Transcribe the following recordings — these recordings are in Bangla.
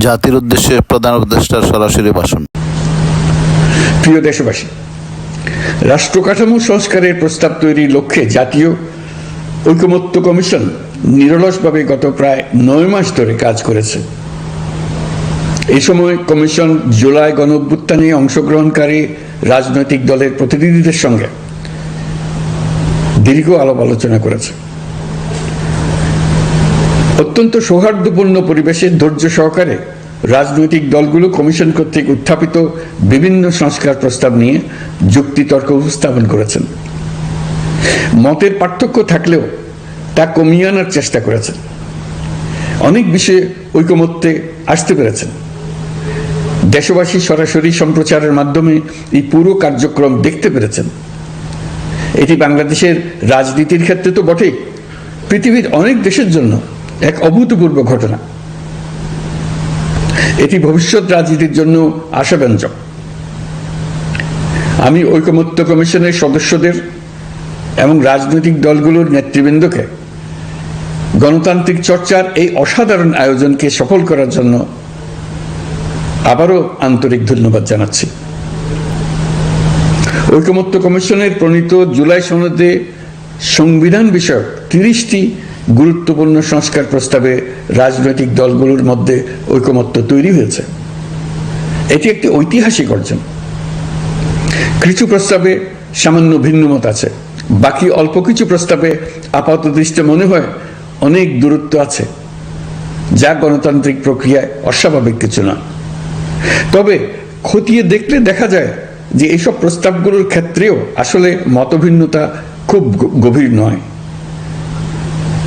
জাতির উদ্দেশ্যে প্রধান উপদেষ্টার সরাসরি ভাষণ। প্রিয় দেশবাসী, রাষ্ট্র কাঠামো সংস্কারের প্রস্তাব তৈরির লক্ষ্যে জাতীয় ঐকমত্য কমিশন নিরলসভাবে গত প্রায় 9 মাস ধরে কাজ করেছে। এই সময় কমিশন জুলাই গণঅভ্যুত্থানে অংশগ্রহণকারী রাজনৈতিক দলের প্রতিনিধিদের সঙ্গে দীর্ঘ আলাপ আলোচনা করেছে। অত্যন্ত সৌহার্দ্যপূর্ণ পরিবেশে ধৈর্য সহকারে রাজনৈতিক দলগুলো কমিশন কর্তৃক উত্থাপিত বিভিন্ন সংস্কার প্রস্তাব নিয়ে যুক্তিতর্ক উপস্থাপন করেছেন। মতের পার্থক্য থাকলেও তা কমিয়ে আনার চেষ্টা করেছেন। অনেক বিষয়ে ঐকমত্যে আসতে পেরেছেন। দেশবাসী সরাসরি সম্প্রচারের মাধ্যমে এই পুরো কার্যক্রম দেখতে পেরেছেন। এটি বাংলাদেশের রাজনীতির ক্ষেত্রে তো বটেই, পৃথিবীর অনেক দেশের জন্য এক অভূতপূর্ব ঘটনা। এটি ভবিষ্যৎ রাজনীতির জন্য আশাব্যঞ্জক। আমি ঐকমত্য কমিশনের সদস্যদের এবং রাজনৈতিক দলগুলোর নেতৃবৃন্দকে গণতান্ত্রিক চর্চার এই অসাধারণ আয়োজনকে সফল করার জন্য আবারও আন্তরিক ধন্যবাদ জানাচ্ছি। ঐকমত্য কমিশনের প্রণীত জুলাই সনদে সংবিধান বিষয়ক 30টি গুরুত্বপূর্ণ সংস্কার প্রস্তাবে রাজনৈতিক দলগুলোর মধ্যে ঐকমত্য তৈরি হয়েছে। এটি একটি ঐতিহাসিক অর্জন। কিছু প্রস্তাবে সামান্য ভিন্নমত আছে, বাকি অল্প কিছু প্রস্তাবে আপাতদৃষ্টে মনে হয় অনেক দূরত্ব আছে, যা গণতান্ত্রিক প্রক্রিয়ায় অস্বাভাবিক কিছু না। তবে খতিয়ে দেখলে দেখা যায় যে এইসব প্রস্তাবগুলোর ক্ষেত্রেও আসলে মতভিন্নতা খুব গভীর নয়।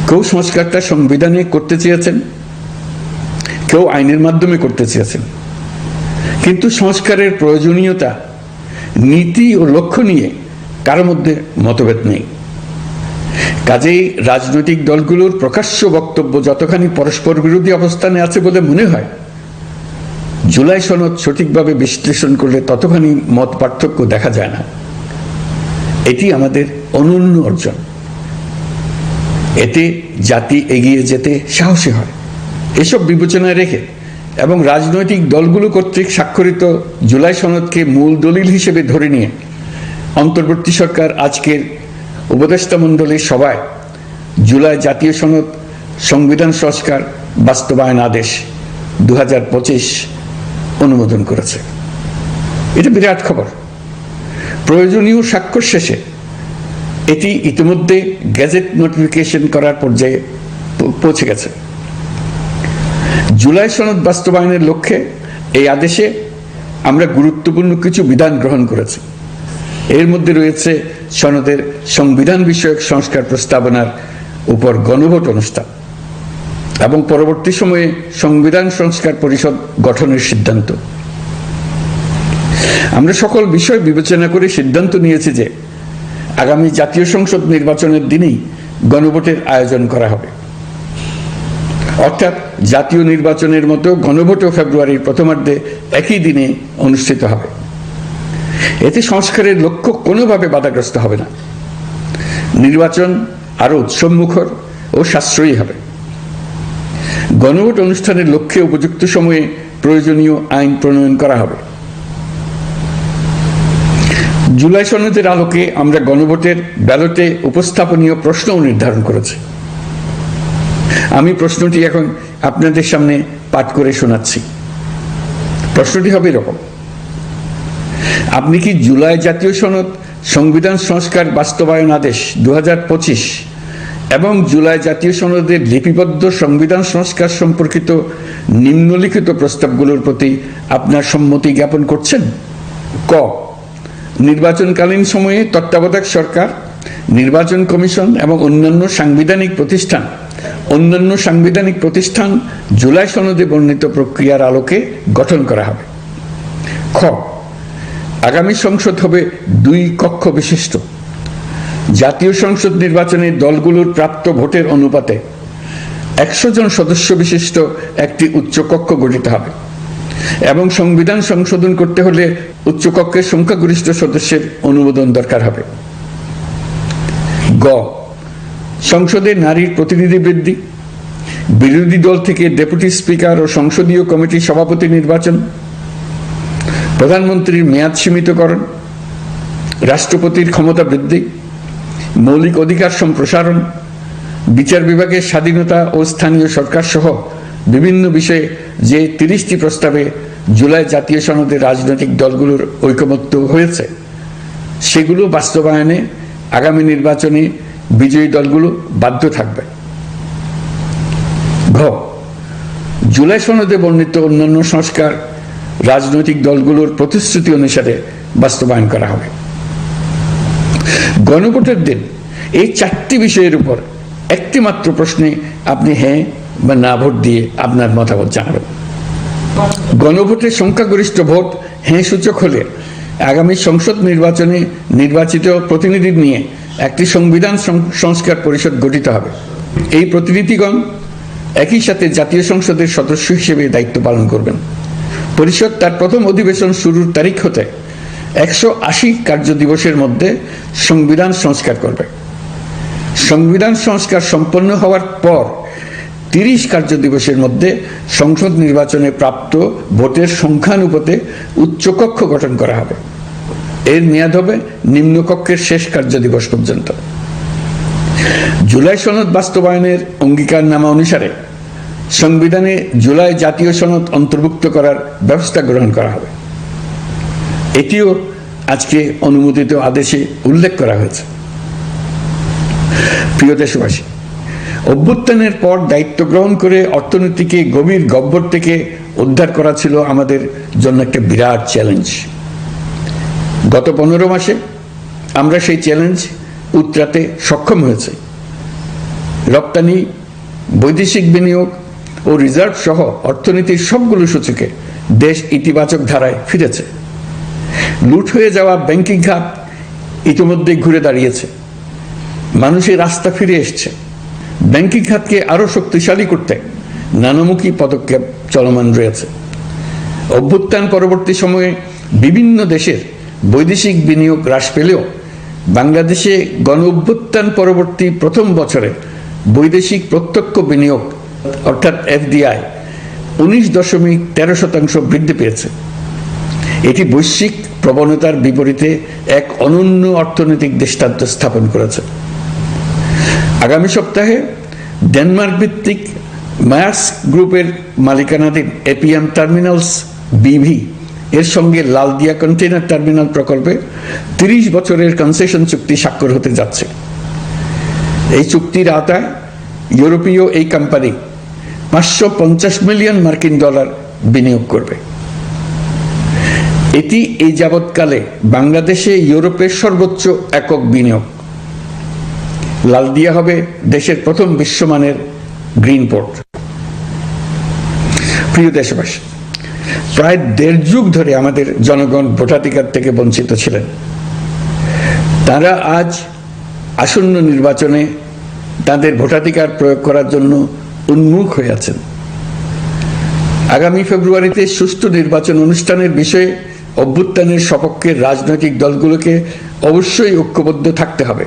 কেউ সংস্কারটা সংবিধানে করতে চেয়েছেন, কেউ আইনের মাধ্যমে করতে চেয়েছেন, কিন্তু সংস্কারের প্রয়োজনীয়তা, নীতি ও লক্ষ্য নিয়ে কারোর মধ্যে মতভেদ নেই। কাজেই রাজনৈতিক দলগুলোর প্রকাশ্য বক্তব্য যতখানি পরস্পর বিরোধী অবস্থানে আছে বলে মনে হয়, জুলাই সনদ সঠিকভাবে বিশ্লেষণ করলে ততখানি মত পার্থক্য দেখা যায় না। এটি আমাদের অনন্য অর্জন। এতে জাতি এগিয়ে যেতে সাহসী হয়। এসব বিবেচনায় রেখে এবং রাজনৈতিক দলগুলো কর্তৃক স্বাক্ষরিত জুলাই সনদকে মূল দলিল হিসেবে ধরে নিয়ে অন্তর্বর্তী সরকার আজকের উপদেষ্টা মণ্ডলীর সভায় জুলাই জাতীয় সনদ সংবিধান সংস্কার বাস্তবায়ন আদেশ 2025 অনুমোদন করেছে। এটা বিরাট খবর। প্রয়োজনীয় স্বাক্ষর শেষে এটি ইতিমধ্যে গেজেট নোটিফিকেশন করার পর্যায়ে পৌঁছে গেছে। জুলাই সনদ বাস্তবায়নের লক্ষ্যে এই আদেশে আমরা গুরুত্বপূর্ণ কিছু বিধান গ্রহণ করেছি। এর মধ্যে রয়েছে সনদের সংবিধান বিষয়ক সংস্কার প্রস্তাবনার উপর গণভোট অনুষ্ঠান এবং পরবর্তী সময়ে সংবিধান সংস্কার পরিষদ গঠনের সিদ্ধান্ত। আমরা সকল বিষয় বিবেচনা করে সিদ্ধান্ত নিয়েছি যে আগামী জাতীয় সংসদ নির্বাচনের দিনেই গণভোটের আয়োজন করা হবে। অর্থাৎ জাতীয় নির্বাচনের মতো গণভোটও ফেব্রুয়ারির প্রথমার্ধে একই দিনে অনুষ্ঠিত হবে। এতে সংস্কারের লক্ষ্য কোনোভাবে বাধাগ্রস্ত হবে না। নির্বাচন আরো উৎসবমুখর ও সাশ্রয়ী হবে। গণভোট অনুষ্ঠানের লক্ষ্যে উপযুক্ত সময়ে প্রয়োজনীয় আইন প্রণয়ন করা হবে। জুলাই সনদের আলোকে আমরা গণভোটের ব্যালটে উপস্থাপনীয় প্রশ্নও নির্ধারণ করেছি। আমি প্রশ্নটি এখন আপনাদের সামনে পাঠ করে শোনাচ্ছি। প্রশ্নটি হবে এরকম: আপনি কি জুলাই জাতীয় সনদ সংবিধান সংস্কার বাস্তবায়ন আদেশ 2025 এবং জুলাই জাতীয় সনদের লিপিবদ্ধ সংবিধান সংস্কার সম্পর্কিত নিম্নলিখিত প্রস্তাবগুলোর প্রতি আপনার সম্মতি জ্ঞাপন করছেন? ক, নির্বাচনকালীন সময়ে তত্ত্বাবধায়ক সরকার, নির্বাচন কমিশন এবং অন্যান্য সাংবিধানিক প্রতিষ্ঠান জুলাই সনদে বর্ণিত প্রক্রিয়ার আলোকে গঠন করা হবে। খ, আগামী সংসদ হবে 2 কক্ষ বিশিষ্ট। জাতীয় সংসদ নির্বাচনে দলগুলোর প্রাপ্ত ভোটের অনুপাতে 100 জন সদস্য বিশিষ্ট একটি উচ্চকক্ষ গঠিত হবে এবং সংবিধান সংশোধন করতে হলে উচ্চকক্ষের সংখ্যাগরিষ্ঠ সদস্যের অনুমোদন দরকার হবে। গ, সংসদে নারীর প্রতিনিধি বৃদ্ধি, বিরোধী দল থেকে ডেপুটি স্পিকার ও সংসদীয় কমিটির সভাপতি নির্বাচন, প্রধানমন্ত্রীর মেয়াদ সীমিতকরণ, রাষ্ট্রপতির ক্ষমতা বৃদ্ধি, মৌলিক অধিকার সম্প্রসারণ, বিচার বিভাগের স্বাধীনতা ও স্থানীয় সরকার সহ বিভিন্ন বিষয়ে যে 30টি প্রস্তাবে জুলাই জাতীয় সনদে রাজনৈতিক দলগুলোর ঐকমত্য হয়েছে, সেগুলো বাস্তবায়নে আগামী নির্বাচনে বিজয়ী দলগুলো বাধ্য থাকবে। ঘ, জুলাই সনদে বর্ণিত অন্যান্য সংস্কার রাজনৈতিক দলগুলোর প্রতিশ্রুতি অনুসারে বাস্তবায়ন করা হবে। গণভোটের দিন এই 4টি বিষয়ের উপর একটি মাত্র প্রশ্নে আপনি হ্যাঁ বা না ভোট দিয়ে আপনার মতামত জানাবেন। গণভোটের সংখ্যাগরিষ্ঠ ভোট হ্যাঁ সূচক হলে আগামী সংসদ নির্বাচনে নির্বাচিত প্রতিনিধি নিয়ে একটি সংবিধান সংস্কার পরিষদ গঠিত হবে। এই প্রতিনিধিগণ একই সাথে জাতীয় সংসদের সদস্য হিসেবে দায়িত্ব পালন করবেন। পরিষদ তার প্রথম অধিবেশন শুরুর তারিখ হতে 180 কার্য দিবসের মধ্যে সংবিধান সংস্কার করবে। সংবিধান সংস্কার সম্পন্ন হওয়ার পর 30 কার্য দিবসের মধ্যে সংসদ নির্বাচনে প্রাপ্ত ভোটের সংখ্যানুপাতে উচ্চকক্ষ গঠন করা হবে। এর মেয়াদ হবে নিম্নকক্ষের শেষ কার্য দিবস পর্যন্ত। জুলাই সনদ বাস্তবায়নের অঙ্গীকারনামা অনুসারে সংবিধানে জুলাই জাতীয় সনদ অন্তর্ভুক্ত করার ব্যবস্থা গ্রহণ করা হবে। এটিও আজকে অনুমোদিত আদেশে উল্লেখ করা হয়েছে। প্রিয় দেশবাসী, অভ্যুত্থানের পর দায়িত্ব গ্রহণ করে অর্থনীতিকে গভীর গহ্বর থেকে উদ্ধার করা ছিল আমাদের জন্য একটা বিরাট চ্যালেঞ্জ। গত 15 মাসে আমরা সেই চ্যালেঞ্জ উতরাতে সক্ষম হয়েছে। রপ্তানি, বৈদেশিক বিনিয়োগ ও রিজার্ভ সহ অর্থনীতির সবগুলো সূচকে দেশ ইতিবাচক ধারায় ফিরেছে। লুট হয়ে যাওয়া ব্যাংকিং খাত ইতিমধ্যে ঘুরে দাঁড়িয়েছে। মানুষের আস্থা ফিরে এসছে। ব্যাংকিং খাতকে আরো শক্তিশালী করতে নানামুখী পদক্ষেপ চলমান রয়েছে। অভ্যুত্থান পরবর্তী সময়ে বিভিন্ন দেশের বৈদেশিক বিনিয়োগ হ্রাস পেলেও বাংলাদেশে গণ অভ্যুত্থান পরবর্তী প্রথম বছরে বৈদেশিক প্রত্যক্ষ বিনিয়োগ অর্থাৎ এফডিআই 19.13% বৃদ্ধি পেয়েছে। এটি বৈশ্বিক প্রবণতার বিপরীতে এক অনন্য অর্থনৈতিক দৃষ্টান্ত স্থাপন করেছে। আগামী সপ্তাহে ডেনমার্ক ভিত্তিক মায়ার্স গ্রুপের মালিকানাধীন এপিএম টার্মিনালস বিভি এর সঙ্গে লালদিয়া কন্টেইনার টার্মিনাল প্রকল্পে 30 বছরের কনসেশন চুক্তি স্বাক্ষর হতে যাচ্ছে। এই চুক্তির আওতায় ইউরোপীয় এই কোম্পানি $550 মিলিয়ন বিনিয়োগ করবে। এটি এই যাবৎকালে বাংলাদেশে ইউরোপের সর্বোচ্চ একক বিনিয়োগ। লালদিয়া হবে দেশের প্রথম বিশ্বমানের গ্রিন পোর্ট। প্রিয় দেশবাসী, প্রায় 1.5 যুগ ধরে আমাদের জনগণ ভোটাধিকার থেকে বঞ্চিত ছিলেন। তারা আজ আসন্ন নির্বাচনে তাদের ভোটাধিকার প্রয়োগ করার জন্য উন্মুখ হয়ে আছেন। আগামী ফেব্রুয়ারিতে সুষ্ঠু নির্বাচন অনুষ্ঠানের বিষয়ে অভ্যুত্থানের সপক্ষের রাজনৈতিক দলগুলোকে অবশ্যই ঐক্যবদ্ধ থাকতে হবে।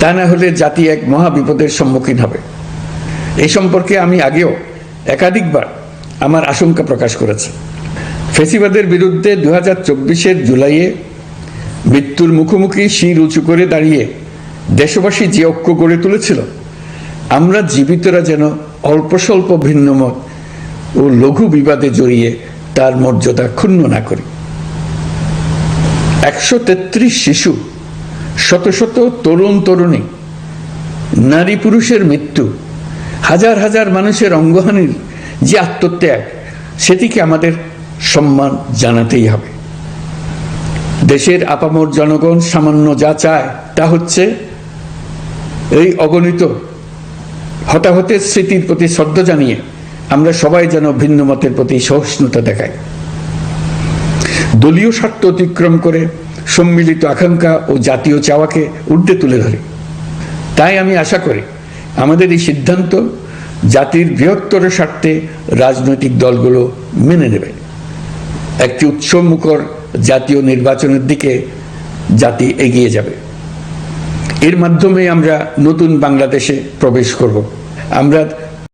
তা না হলে জাতি এক মহা বিপদের সম্মুখীন হবে। এই সম্পর্কে আমি আগেও একাধিকবার আমার আশঙ্কা প্রকাশ করেছি। ফ্যাসিবাদের বিরুদ্ধে 2024-এর জুলাইয়ে মৃত্যুর মুখোমুখি শির উঁচু করে দাঁড়িয়ে দেশবাসী যে ঐক্য গড়ে তুলেছিল, আমরা জীবিতরা যেন অল্প স্বল্প ভিন্নমত ও লঘু বিবাদে জড়িয়ে তার মর্যাদা ক্ষুণ্ণ না করি। 133 শিশু, শত শত তরুণ তরুণী, নারী পুরুষের মৃত্যু, হাজার হাজার মানুষের অঙ্গহানির যে আত্মত্যাগ, সেটিকে আমাদের সম্মান জানাতেই হবে। দেশের আপামর জনগণ সামান্য যা চায় তা হচ্ছে এই অগণিত হতাহতের স্মৃতির প্রতি শ্রদ্ধা জানিয়ে আমরা সবাই যেন ভিন্ন মতের প্রতি সহিষ্ণুতা দেখাই। দলীয় স্বার্থ অতিক্রম করে সম্মিলিত আকাঙ্ক্ষা ও জাতীয় চাওয়াকে ঊর্ধ্বে তুলে ধরি। তাই আমি আশা করি আমাদের এই সিদ্ধান্ত জাতির বৃহত্তর স্বার্থে রাজনৈতিক দলগুলো মেনে নেবে। একটি উৎসবমুখর জাতীয় নির্বাচনের দিকে জাতি এগিয়ে যাবে। এর মাধ্যমে আমরা নতুন বাংলাদেশে প্রবেশ করব। আমরা